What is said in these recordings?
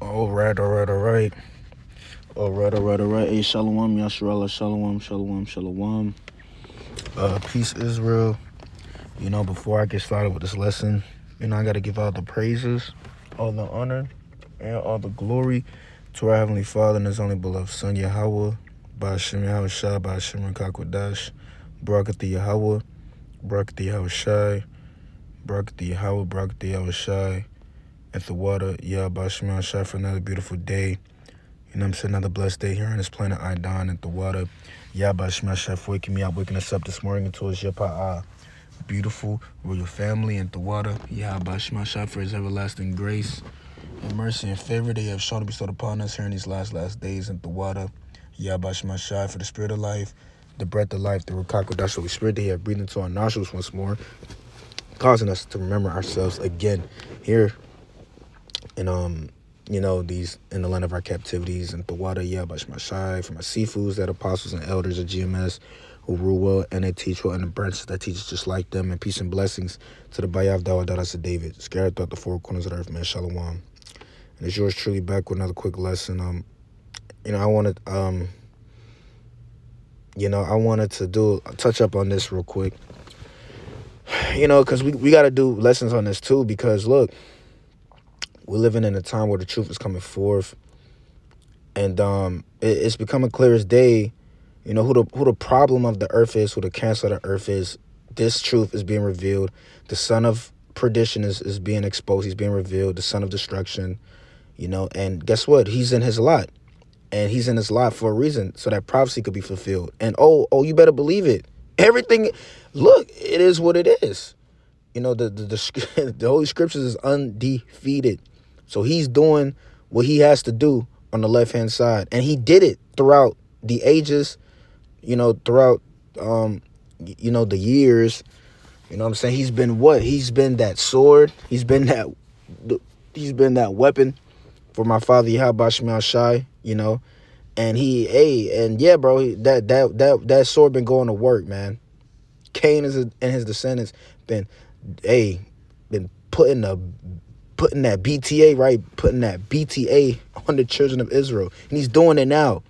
All right. All right. Hey, shalom, Yasharallah, shalom. Peace, Israel. Before I get started with this lesson, I got to give all the praises, all the honor, and all the glory to our Heavenly Father and His only beloved Son, Yahweh, Ba'ashem Yahweh Shai, Ba'ashem Rakakwadash, Barakati Yahweh, Barakati Yahweh Shai, Barakati Yahweh, Barakati Yahweh Shai, at the water, Yah, Ba'ashem Yahweh Shai, for another beautiful day. Another blessed day here on this planet Idon at the water. Yabba Shemashah for waking me up, waking us up this morning into his Yapa beautiful royal family at the water. Yabba Shemashah for his everlasting grace and mercy and favor that you have shown to bestowed upon us here in these last days at the water. Yabba Shemashah for the spirit of life, the breath of life, the Rakakwadash Holy Spirit that you have breathed into our nostrils once more, causing us to remember ourselves again here in these in the land of our captivities and the water, Bashmashai, for my seafoods, that apostles and elders of GMS who rule well and they teach well, and the branches that teach just like them, and peace and blessings to the Bayav Dawadas of David, scattered throughout the four corners of the earth, man. Shalom. And it's yours truly back with another quick lesson. I wanted to touch up on this real quick. Because we got to do lessons on this too, because look, we're living in a time where the truth is coming forth, and it's becoming clear as day, who the problem of the earth is, who the cancer of the earth is. This truth is being revealed. The son of perdition is being exposed. He's being revealed. The son of destruction, and guess what? He's in his lot, and he's in his lot for a reason, so that prophecy could be fulfilled. And you better believe it. Everything, look, it is what it is. The Holy Scriptures is undefeated. So he's doing what he has to do on the left-hand side. And he did it throughout the ages, throughout, the years. You know what I'm saying? He's been what? He's been that sword. He's been that weapon for my father, Yahweh Shai, Shai, And that sword been going to work, man. Cain and his descendants been putting that BTA, right? Putting that BTA on the children of Israel. And he's doing it now.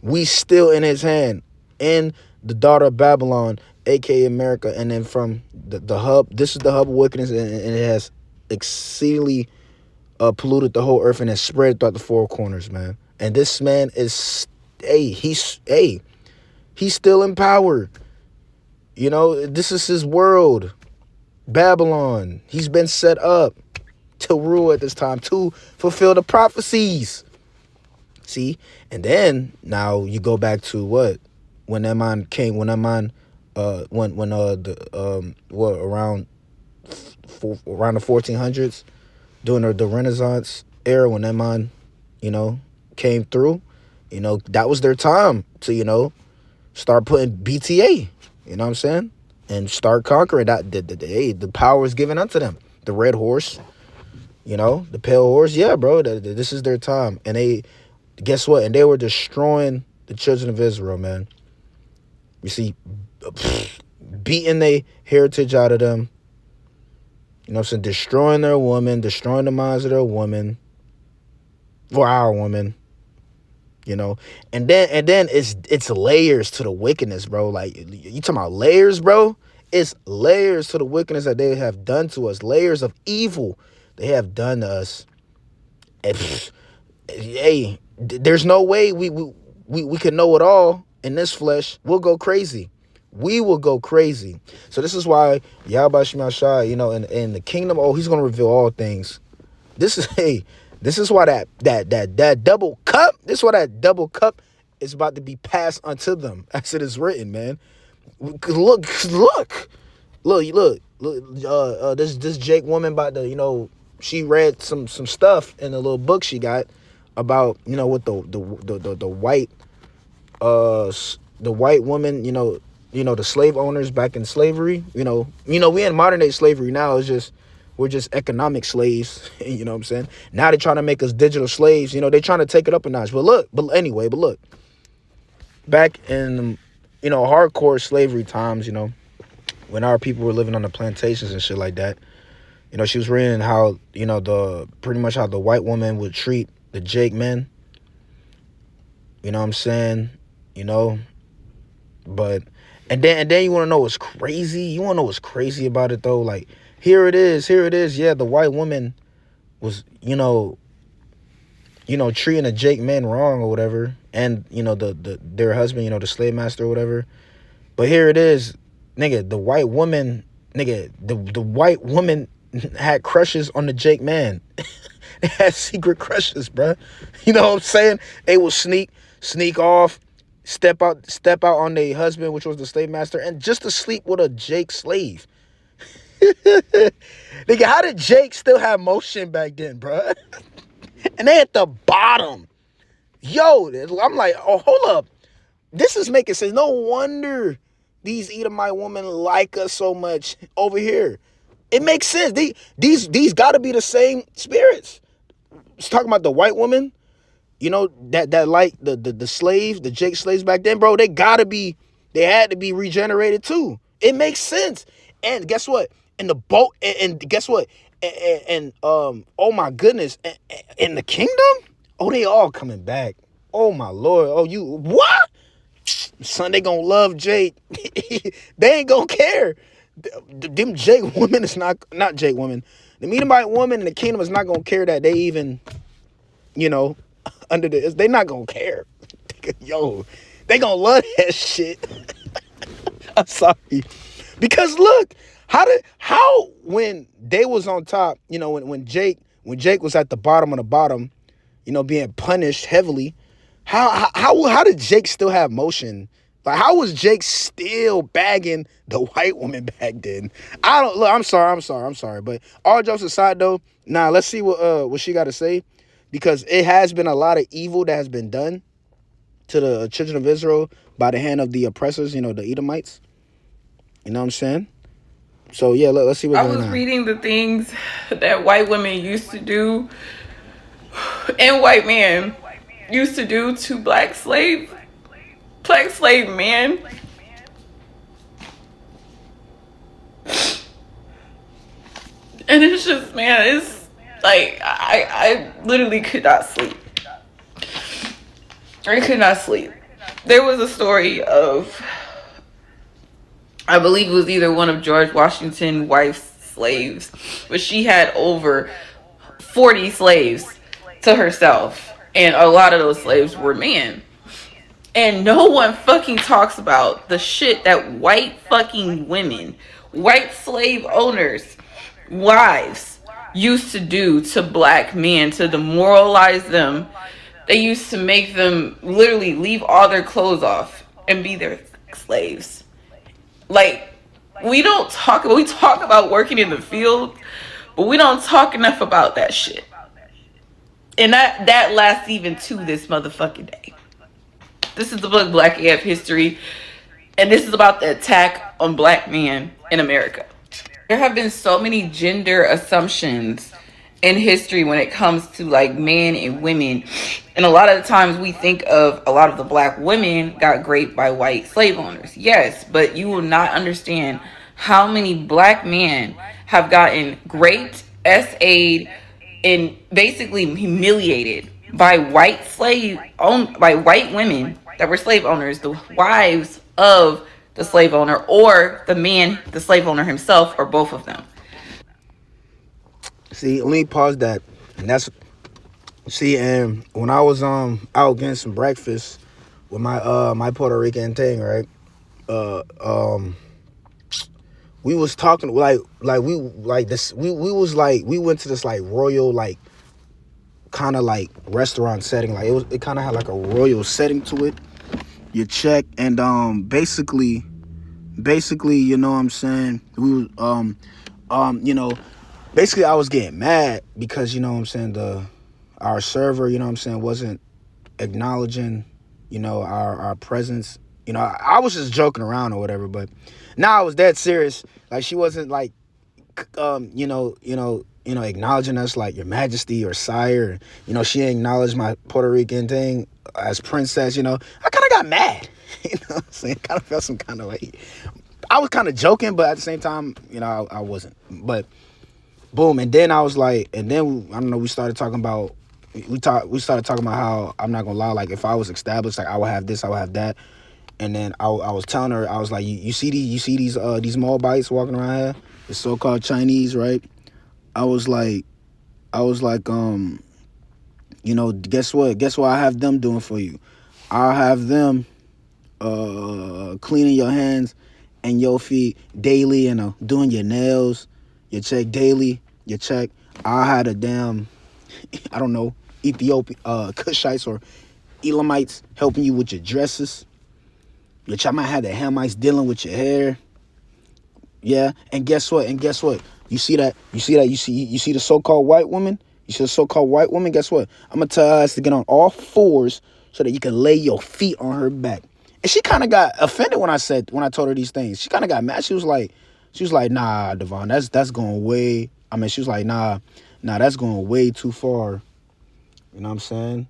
We still in his hand, in the daughter of Babylon, aka America. And then from the hub, this is the hub of wickedness, and it has exceedingly polluted the whole earth and has spread throughout the four corners, man. And this man is, he's still in power. This is his world. Babylon. He's been set up to rule at this time, to fulfill the prophecies. See? And then now you go back to what? When that man came, around the 1400s, during the Renaissance era, when that man, came through, that was their time to, start putting BTA, you know what I'm saying? And start conquering that. The power is given unto them. The red horse, the pale horse. Yeah, bro, this is their time. And they, guess what? And they were destroying the children of Israel, man. You see, beating their heritage out of them. You know what I'm saying? Destroying their woman, destroying the minds of their woman, for our woman. And then it's layers to the wickedness, bro. Like, you talking about layers, bro? It's layers to the wickedness that they have done to us. Layers of evil they have done to us. And, there's no way we can know it all in this flesh. We'll go crazy. We will go crazy. So this is why Yahweh Shai, in the kingdom, he's going to reveal all things. This is why that double cup, is about to be passed unto them, as it is written, man. Look. This Jake woman about to, she read some stuff in a little book she got about, what the white woman, the slave owners back in slavery. We in modern day slavery now. We're just economic slaves. You know what I'm saying? Now they're trying to make us digital slaves. They're trying to take it up a notch. But look, back in, hardcore slavery times, when our people were living on the plantations and shit like that, she was reading how, pretty much how the white woman would treat the Jake men. You know what I'm saying? You know, but and then you want to know what's crazy? You want to know what's crazy about it though? Like here it is. Yeah, the white woman was, treating the Jake men wrong or whatever, and their husband, the slave master or whatever. But here it is, nigga, the white woman, the white woman had crushes on the Jake man. They had secret crushes, bruh. You know what I'm saying? They will sneak off, step out on their husband, which was the slave master, and just to sleep with a Jake slave. Nigga, how did Jake still have motion back then, bruh? And they at the bottom. Yo, I'm like, oh, hold up. This is making sense. No wonder these Edomite women like us so much over here. It makes sense. These got to be the same spirits. It's talking about the white woman, that like the slave, the Jake slaves back then, bro. They had to be regenerated too. It makes sense. And guess what? In the boat, and guess what? And oh my goodness, in the kingdom, oh, they all coming back. Oh my Lord. Oh, you what? Son, they gonna love Jake. They ain't gonna care. Them Jake women is not Jake women. The Edomite woman in the kingdom is not gonna care that they even, under this. They not gonna care. Yo, they gonna love that shit. I'm sorry. Because look, how when they was on top, when Jake was at the bottom of the bottom, being punished heavily, how did Jake still have motion? Like, how was Jake still bagging the white woman back then? I'm sorry. But all jokes aside though, let's see what she got to say, because it has been a lot of evil that has been done to the children of Israel by the hand of the oppressors, the Edomites. You know what I'm saying? So yeah, let's see what's going on. I was reading the things that white women used to do and white men used to do to black slave men. And it's just, man, it's like I literally could not sleep. I could not sleep. There was a story of, I believe it was either one of George Washington's wife's slaves, but she had over 40 slaves to herself, and a lot of those slaves were men. And no one fucking talks about the shit that white fucking women, white slave owners, wives used to do to black men to demoralize them. They used to make them literally leave all their clothes off and be their slaves. Like, we talk about working in the field, but we don't talk enough about that shit. And that lasts even to this motherfucking day. This is the book Black AF History, and this is about the attack on black men in America. There have been so many gender assumptions in history when it comes to like men and women, and a lot of the times we think of a lot of the black women got raped by white slave owners. Yes, but you will not understand how many black men have gotten raped, SA'd, and basically humiliated by white women that were slave owners, the wives of the slave owner, or the man, the slave owner himself, or both of them. See, let me pause that. And when I was out getting some breakfast with my Puerto Rican thing, right? We was talking we went to this like royal, like kind of like restaurant setting. Like it kind of had like a royal setting to it. You check, and basically, you know what I'm saying, we basically I was getting mad because, you know what I'm saying, our server, you know what I'm saying, wasn't acknowledging, our presence. I was just joking around or whatever, but now I was dead serious. Like, she wasn't like acknowledging us like your majesty or sire. She acknowledged my Puerto Rican thing as princess. I kind of got mad. You know what I'm saying? Kind of felt some kind of way. I was kind of joking, but at the same time, I wasn't. But boom, and then I was like, and then I don't know, we started talking about we started talking about how, I'm not gonna lie, like if I was established, like I would have this, I would have that. And then I was telling her, I was like, you see these Moabites walking around here, the so-called Chinese, right? I was like, guess what? Guess what I have them doing for you? I'll have them cleaning your hands and your feet daily, doing your nails, your check daily, your check. I'll have a damn, I don't know, Ethiopia, Cushites or Elamites helping you with your dresses. I might have the Hamites dealing with your hair. Yeah, and guess what? You see the so-called white woman? You see the so-called white woman? Guess what? I'm gonna tell her to get on all fours so that you can lay your feet on her back. And she kind of got offended when I told her these things. She kind of got mad. She was like, nah, Devon, that's going way. I mean, she was like, nah, that's going way too far. You know what I'm saying?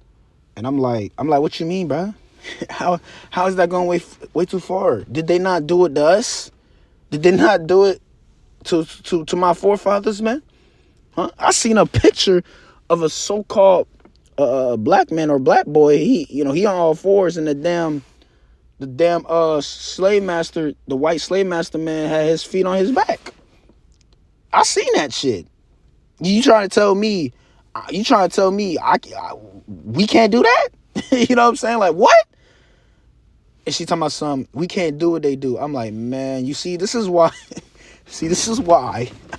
And I'm like, what you mean, bro? How is that going way too far? Did they not do it to us? Did they not do it to my forefathers, man? Huh? I seen a picture of a so-called black man or black boy. He on all fours, and the damn slave master, the white slave master man, had his feet on his back. I seen that shit. You trying to tell me we can't do that? You know what I'm saying? Like, what? And she talking about something, we can't do what they do. I'm like, man, you see, this is why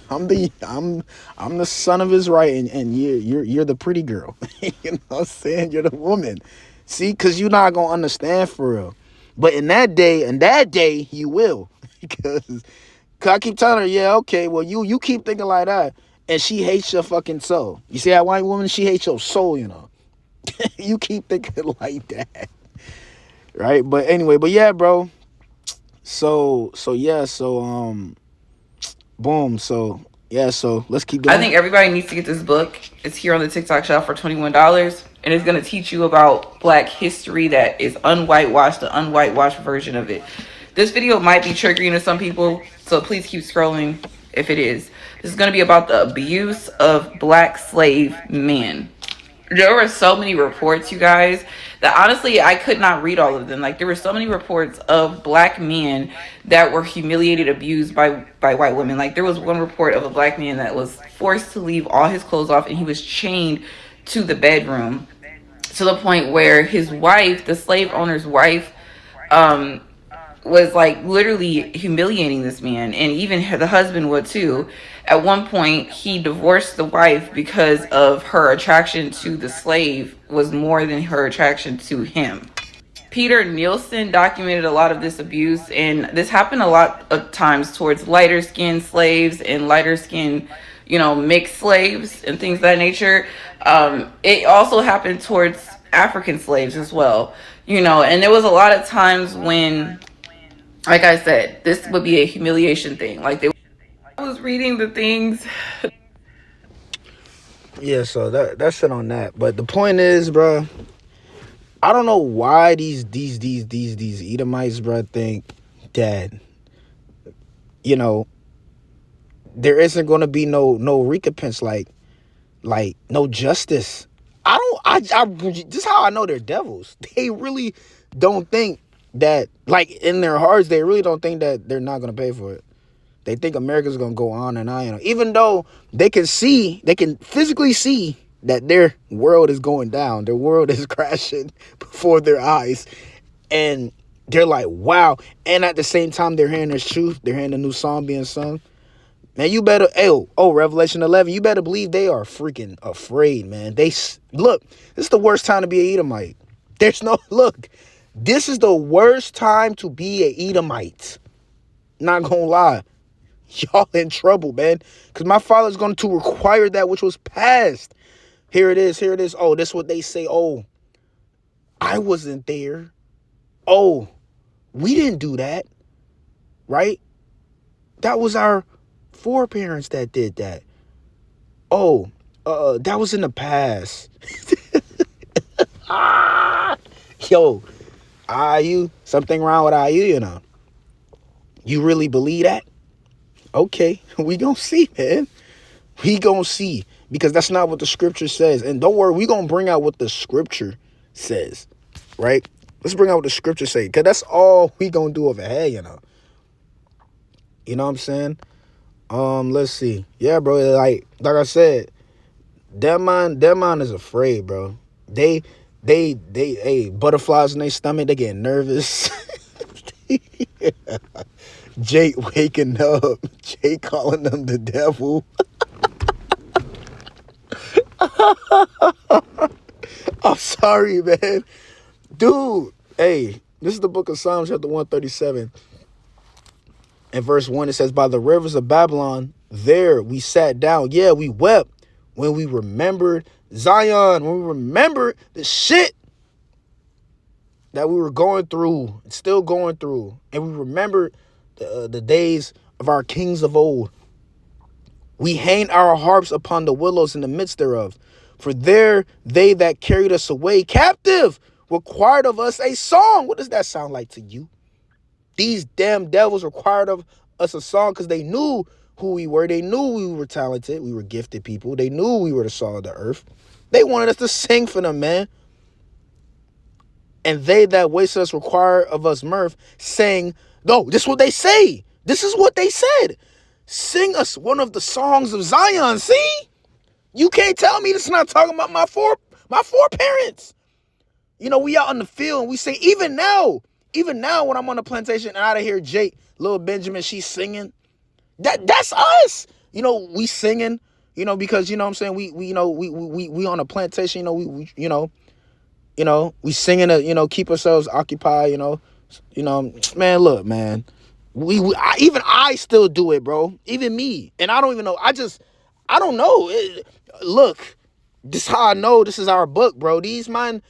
I'm the son of his right, and you're the pretty girl. You know what I'm saying? You're the woman. See, because you're not gonna understand for real. But in that day, you will. Because I keep telling her, yeah, okay, well, you keep thinking like that, and she hates your fucking soul. You see that white woman? She hates your soul, You keep thinking like that. Right? But anyway, yeah, bro. So boom. So let's keep going. I think everybody needs to get this book. It's here on the TikTok shop for $21, and it's going to teach you about Black history that is unwhitewashed, the unwhitewashed version of it. This video might be triggering to some people, so please keep scrolling if it is. This is going to be about the abuse of Black slave men. There were so many reports, you guys, that honestly I could not read all of them. Like, there were so many reports of Black men that were humiliated, abused by white women. Like, there was one report of a Black man that was forced to leave all his clothes off, and he was chained to the bedroom, to the point where his wife, the slave owner's wife, was like literally humiliating this man, and even the husband would too. At one point, he divorced the wife because of her attraction to the slave was more than her attraction to him. Peter Nielsen documented a lot of this abuse, and this happened a lot of times towards lighter skinned slaves and lighter skinned, mixed slaves and things of that nature. It also happened towards African slaves as well, and there was a lot of times when, like I said, this would be a humiliation thing. Like, I was reading the things. Yeah, so that's it on that. But the point is, bro, I don't know why these Edomites, bro, think that there isn't gonna be no recompense, like no justice. I this is how I know they're devils. They really don't think that, like, in their hearts, they really don't think that they're not gonna pay for it. They think America's gonna go on and on, even though they can physically see that their world is going down, their world is crashing before their eyes, and they're like, wow. And at the same time, they're hearing this truth. They're hearing the new song being sung. Man, you better, Revelation 11, you better believe they are freaking afraid, man. Look, this is the worst time to be an Edomite. This is the worst time to be an Edomite. Not gonna lie. Y'all in trouble, man. Because my father's going to require that which was past. Here it is. Oh, that's what they say. Oh, I wasn't there. Oh, we didn't do that. Right? That was our foreparents that did that. Oh, that was in the past. Yo, IU, something wrong with IU, You really believe that? Okay, we gonna see, man. We gonna see, because that's not what the scripture says. And don't worry, we gonna bring out what the scripture says, right? Let's bring out what the scripture say, because that's all we gonna do over here, you know. You know what I'm saying? Let's see. Yeah, bro. Like I said, their mind is afraid, bro. They, hey, butterflies in their stomach. They get nervous. Jake waking up. Jake calling them the devil. I'm sorry, man. Dude, hey, this is the book of Psalms, chapter 137. In verse 1, it says, by the rivers of Babylon, there we sat down. Yeah, we wept when we remembered Zion, when we remembered the shit that we were going through, still going through. And we remembered the days of our kings of old. We hanged our harps upon the willows in the midst thereof. For there they that carried us away captive required of us a song. What does that sound like to you? These damn devils required of us a song because they knew who we were. They knew we were talented. We were gifted people. They knew we were the salt of the earth. They wanted us to sing for them, man. And they that wasted us require of us mirth, saying, no, this is what they say. This is what they said. Sing us one of the songs of Zion. See? You can't tell me this is not talking about my foreparents. You know, we out in the field and we sing. Even now when I'm on the plantation and out of here, Jake, little Benjamin, she's singing. That's us. You know, we singing, you know, because, you know what I'm saying, we on a plantation, you know, we singing to, you know, keep ourselves occupied, you know, man, look, man, I still do it, bro. Even me. And I don't even know. I don't know. Look, this is how I know this is our book, bro. These man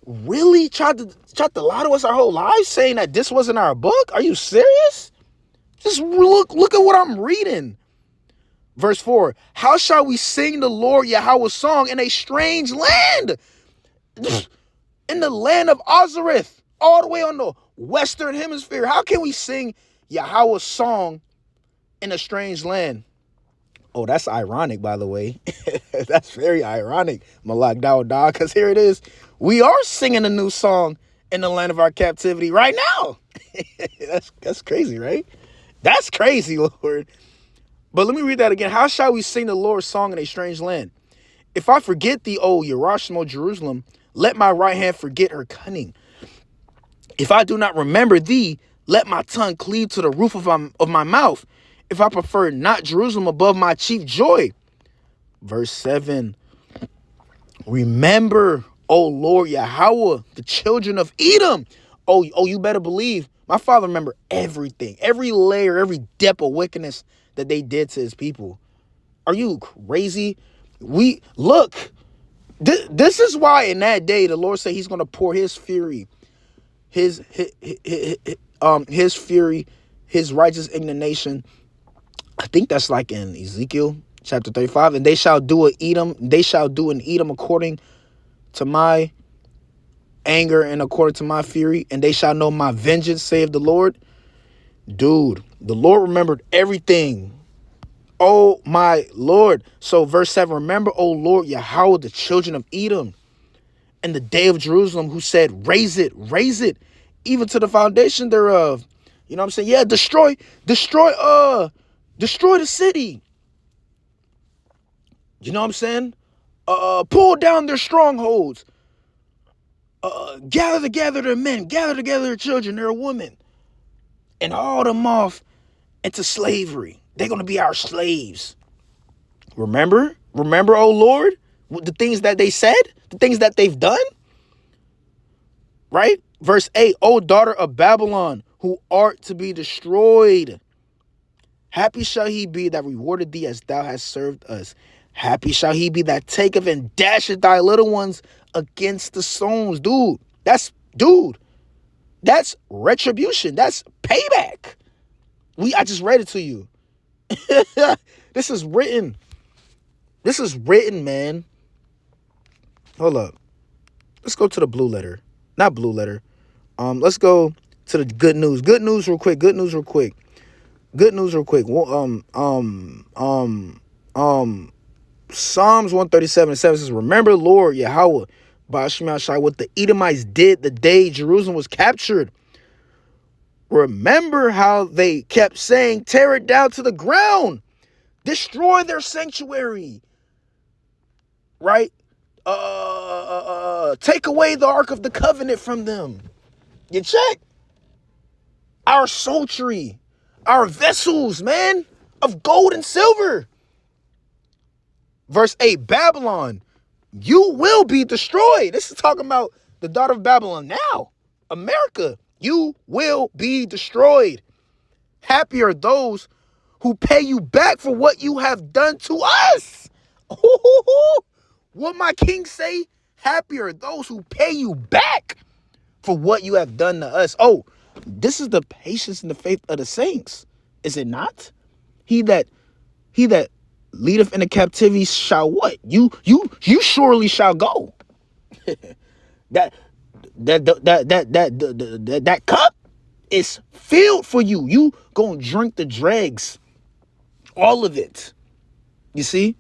really tried to lie to us our whole lives, saying that this wasn't our book. Are you serious? Just look at what I'm reading. Verse 4, how shall we sing the Lord Yahweh's song in a strange land? In the land of Ozareth, all the way on the western hemisphere. How can we sing Yahweh's song in a strange land? Oh, that's ironic, by the way. That's very ironic, Malak Dawah, because here it is. We are singing a new song in the land of our captivity right now. That's crazy, right? That's crazy, Lord. But let me read that again. How shall we sing the Lord's song in a strange land? If I forget thee, O Yerushalayim, Jerusalem, let my right hand forget her cunning. If I do not remember thee, let my tongue cleave to the roof of my mouth. If I prefer not Jerusalem above my chief joy. Verse 7. Remember, O Lord Yahweh, the children of Edom. Oh, you better believe. My father remembered everything, every layer, every depth of wickedness that they did to his people. Are you crazy? This is why in that day the Lord said he's going to pour his fury, his fury, his righteous indignation. I think that's like in Ezekiel chapter 35. And they shall do an Edom according to my anger and according to my fury, and they shall know my vengeance, saith the Lord. Dude, the Lord remembered everything. Oh my Lord. So verse 7, remember, O Lord Yahweh, the children of Edom, and the day of Jerusalem, who said, raise it, even to the foundation thereof. You know what I'm saying? Yeah, destroy the city. You know what I'm saying? Pull down their strongholds. Gather together their men, gather together their children, their women, and haul them off into slavery. They're going to be our slaves. Remember, O Lord, the things that they said, the things that they've done. Right? Verse 8, O daughter of Babylon, who art to be destroyed. Happy shall he be that rewarded thee as thou hast served us. Happy shall he be that taketh and dasheth thy little ones against the stones. Dude, that's retribution. That's payback. I just read it to you. This is written, man. Hold up. Let's go to the blue letter. Not blue letter. Let's go to the good news. Good news real quick. Good news real quick. Psalms 137:7 says, remember, Lord Yahweh, Ba'ashim Yashai, what the Edomites did the day Jerusalem was captured. Remember how they kept saying, tear it down to the ground, destroy their sanctuary, right? Take away the Ark of the Covenant from them. You check? Our sultry, our vessels, man, of gold and silver. Verse 8, Babylon, you will be destroyed. This is talking about the daughter of Babylon now. America, you will be destroyed. Happy are those who pay you back for what you have done to us. What my king say? Happy are those who pay you back for what you have done to us. Oh, this is the patience and the faith of the saints, is it not? He that leadeth into captivity shall what? You surely shall go. that cup is filled for you. You gonna drink the dregs, all of it. You see,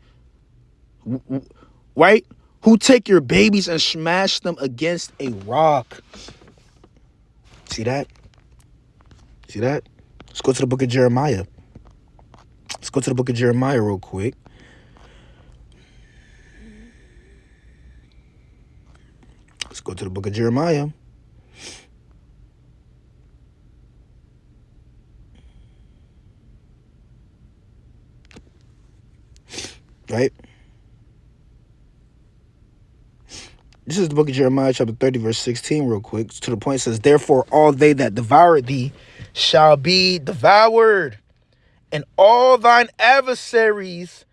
right? Who take your babies and smash them against a rock. See that? See that? Let's go to the book of Jeremiah. Let's go to the book of Jeremiah real quick. Let's go to the book of Jeremiah. Right? This is the book of Jeremiah, chapter 30, verse 16, real quick. To the point, it says, therefore all they that devour thee shall be devoured, and all thine adversaries,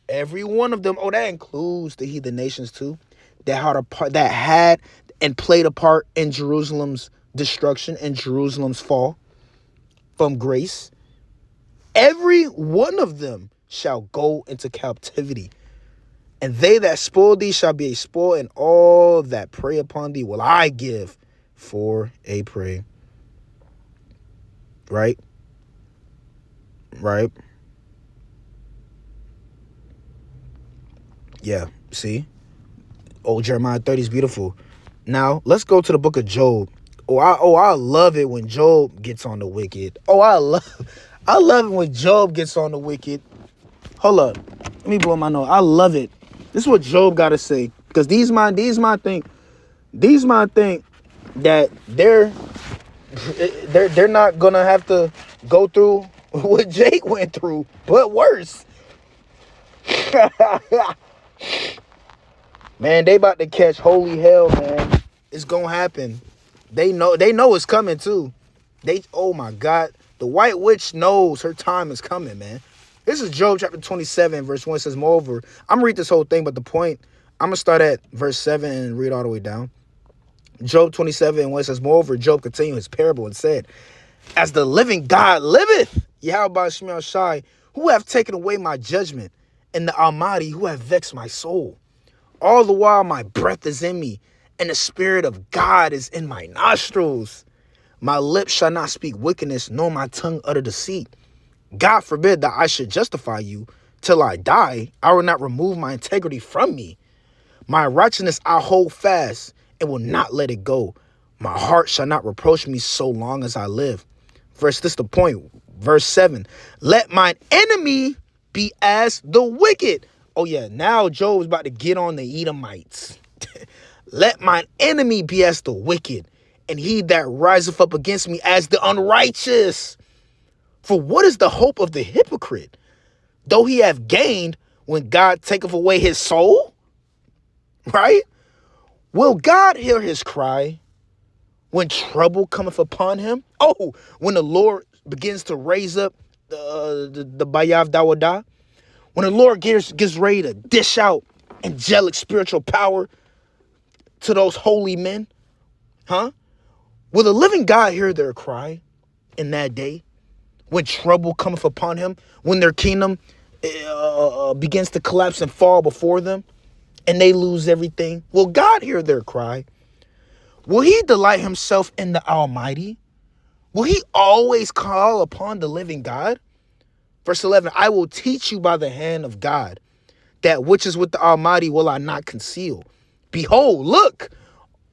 every one of them. Oh, that includes the heathen nations too, that had and played a part in Jerusalem's destruction and Jerusalem's fall from grace. Every one of them shall go into captivity. And they that spoil thee shall be a spoil, and all that prey upon thee will I give for a prey. Right? Right? Yeah, see? Old Jeremiah 30 is beautiful. Now, let's go to the book of Job. I love it when Job gets on the wicked. I love it when Job gets on the wicked. Hold up. Let me blow my nose. I love it. This is what Job got to say. Because these might think that they're not going to have to go through what Jake went through, but worse. Man, they about to catch holy hell, man. It's going to happen. They know it's coming too. Oh my God. The white witch knows her time is coming, man. This is Job chapter 27, verse 1. It says, moreover, I'm going to read this whole thing, but the point, I'm going to start at verse 7 and read all the way down. Job 27, 1 says, moreover, Job continued his parable and said, as the living God liveth, Yahweh Ba'ashim Yashai, who have taken away my judgment, and the Almighty, who have vexed my soul. All the while my breath is in me, and the Spirit of God is in my nostrils. My lips shall not speak wickedness, nor my tongue utter deceit. God forbid that I should justify you till I die. I will not remove my integrity from me. My righteousness I hold fast and will not let it go. My heart shall not reproach me so long as I live. This is the point. Verse 7. Let mine enemy be as the wicked. Oh yeah, now Job is about to get on the Edomites. Let mine enemy be as the wicked, and he that riseth up against me as the unrighteous. For what is the hope of the hypocrite, though he have gained, when God taketh away his soul? Right? Will God hear his cry when trouble cometh upon him? Oh, when the Lord begins to raise up the Bayav Dawadah, when the Lord gets ready to dish out angelic spiritual power to those holy men, huh? Will the living God hear their cry in that day? When trouble cometh upon him, when their kingdom begins to collapse and fall before them, and they lose everything, will God hear their cry? Will he delight himself in the Almighty? Will he always call upon the living God? Verse 11, I will teach you by the hand of God. That which is with the Almighty will I not conceal. Behold, look,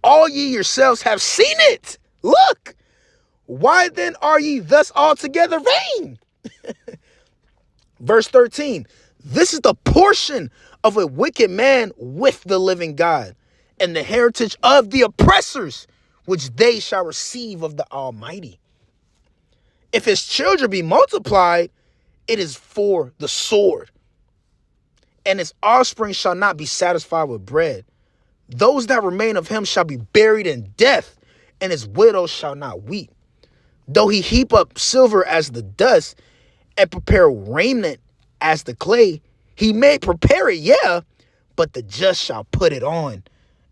all ye yourselves have seen it. Look, why then are ye thus altogether vain? Verse 13, this is the portion of a wicked man with the living God, and the heritage of the oppressors, which they shall receive of the Almighty. If his children be multiplied, it is for the sword, and his offspring shall not be satisfied with bread. Those that remain of him shall be buried in death, and his widow shall not weep. Though he heap up silver as the dust, and prepare raiment as the clay, he may prepare it, yeah, but the just shall put it on,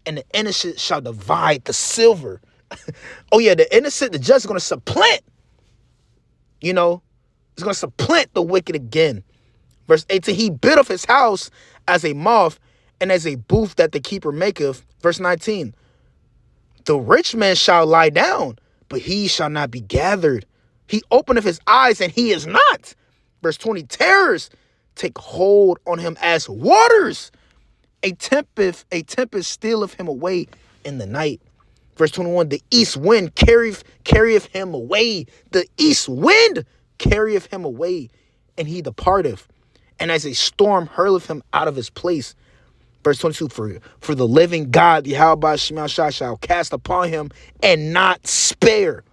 and the innocent shall divide the silver. Oh yeah, the just is going to supplant, it's going to supplant the wicked again. Verse 18, he built up his house as a moth, and as a booth that the keeper maketh. Verse 19, the rich man shall lie down, but he shall not be gathered. He openeth his eyes, and he is not. Verse 20, terrors take hold on him as waters. A tempest stealeth him away in the night. Verse 21, the east wind carrieth him away. The east wind carrieth him away, and he departeth. And as a storm hurleth him out of his place. Verse 22, for the living God, the Yahweh Shemashah, shall cast upon him and not spare.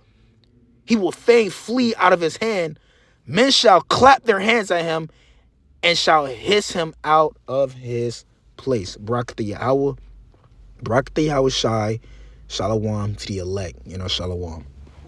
He will fain flee out of his hand. Men shall clap their hands at him and shall hiss him out of his place. Barak the Yahweh, Barak the Yahweh Shai, Shalom to the elect, Shalom.